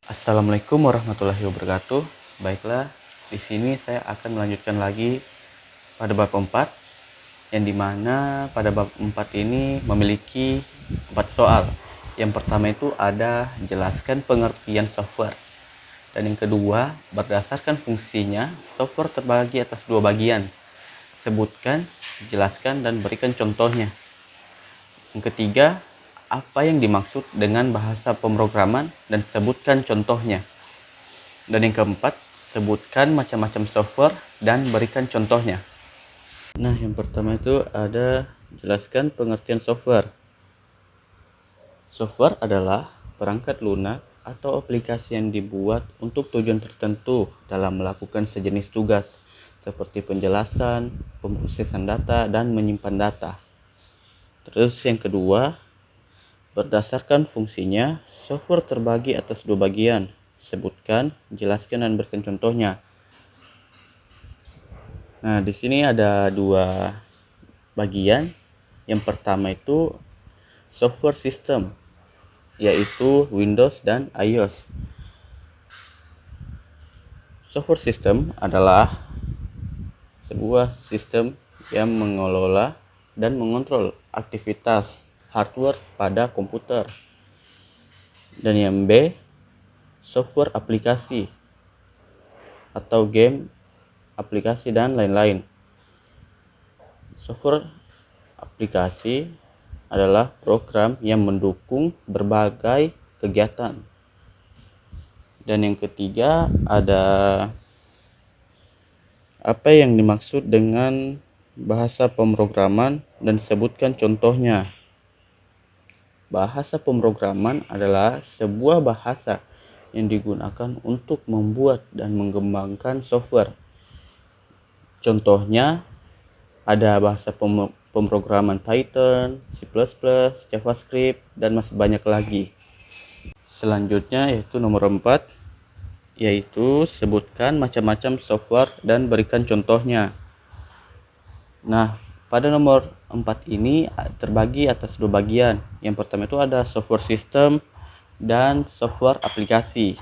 Assalamualaikum warahmatullahi wabarakatuh. Baiklah, di sini saya akan melanjutkan lagi pada bab 4, yang dimana pada bab 4 ini memiliki 4 soal. Yang pertama itu ada jelaskan pengertian software. Dan yang kedua, berdasarkan fungsinya, software terbagi atas dua bagian. Sebutkan, jelaskan, dan berikan contohnya. Yang ketiga, apa yang dimaksud dengan bahasa pemrograman dan sebutkan contohnya. Dan yang keempat, sebutkan macam-macam software dan berikan contohnya. Nah, yang pertama itu ada jelaskan pengertian software. Software adalah perangkat lunak atau aplikasi yang dibuat untuk tujuan tertentu dalam melakukan sejenis tugas, seperti penjelasan, pemrosesan data, dan menyimpan data. Terus yang kedua, berdasarkan fungsinya, software terbagi atas dua bagian. Sebutkan, jelaskan, dan berikan contohnya. Nah, di sini ada dua bagian. Yang pertama itu software system, yaitu Windows dan iOS. Software system adalah sebuah sistem yang mengelola dan mengontrol aktivitas hardware pada komputer. Dan yang B, software aplikasi atau game, aplikasi, dan lain-lain. Software aplikasi adalah program yang mendukung berbagai kegiatan. Dan yang ketiga ada apa yang dimaksud dengan bahasa pemrograman dan sebutkan contohnya. Bahasa pemrograman adalah sebuah bahasa yang digunakan untuk membuat dan mengembangkan software. Contohnya ada bahasa pemrograman Python, C++, JavaScript, dan masih banyak lagi. Selanjutnya yaitu nomor 4, yaitu sebutkan macam-macam software dan berikan contohnya. Nah, pada nomor 4 ini terbagi atas dua bagian. Yang pertama itu ada software system dan software aplikasi.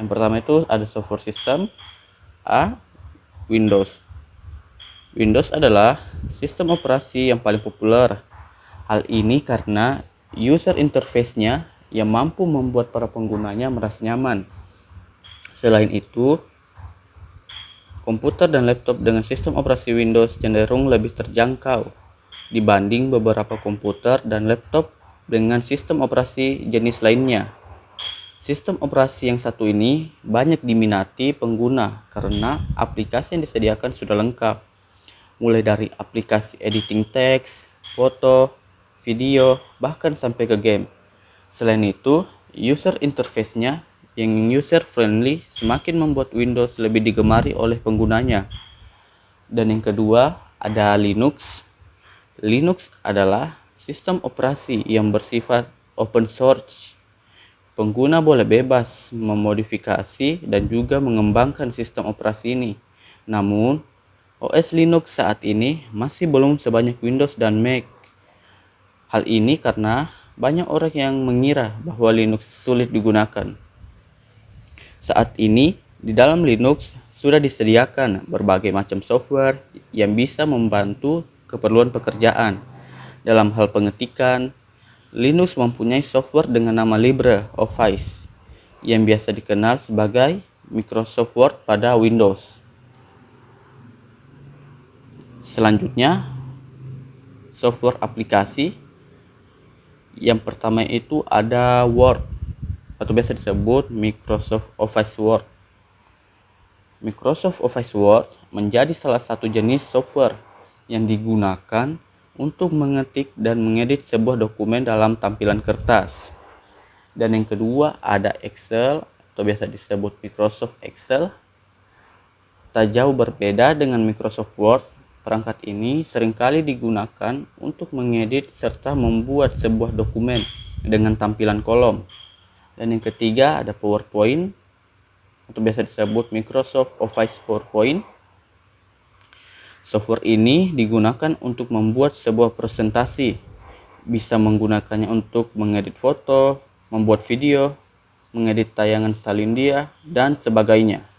Yang pertama itu ada software system A, Windows. Windows adalah sistem operasi yang paling populer. Hal ini karena user interface-nya yang mampu membuat para penggunanya merasa nyaman. Selain itu, komputer dan laptop dengan sistem operasi Windows cenderung lebih terjangkau dibanding beberapa komputer dan laptop dengan sistem operasi jenis lainnya. Sistem operasi yang satu ini banyak diminati pengguna karena aplikasi yang disediakan sudah lengkap, mulai dari aplikasi editing teks, foto, video, bahkan sampai ke game. Selain itu, user interface-nya yang user-friendly semakin membuat Windows lebih digemari oleh penggunanya. Dan yang kedua, ada Linux. Linux adalah sistem operasi yang bersifat open source. Pengguna boleh bebas memodifikasi dan juga mengembangkan sistem operasi ini. Namun, OS Linux saat ini masih belum sebanyak Windows dan Mac. Hal ini karena banyak orang yang mengira bahwa Linux sulit digunakan. Saat ini, di dalam Linux sudah disediakan berbagai macam software yang bisa membantu keperluan pekerjaan. Dalam hal pengetikan, Linux mempunyai software dengan nama LibreOffice yang biasa dikenal sebagai Microsoft Word pada Windows. Selanjutnya, software aplikasi. Yang pertama itu ada Word atau biasa disebut Microsoft Office Word. Microsoft Office Word menjadi salah satu jenis software yang digunakan untuk mengetik dan mengedit sebuah dokumen dalam tampilan kertas. Dan yang kedua ada Excel atau biasa disebut Microsoft Excel. Tak jauh berbeda dengan Microsoft Word, perangkat ini seringkali digunakan untuk mengedit serta membuat sebuah dokumen dengan tampilan kolom. Dan yang ketiga ada PowerPoint atau biasa disebut Microsoft Office PowerPoint. Software ini digunakan untuk membuat sebuah presentasi. Bisa menggunakannya untuk mengedit foto, membuat video, mengedit tayangan salin dia, dan sebagainya.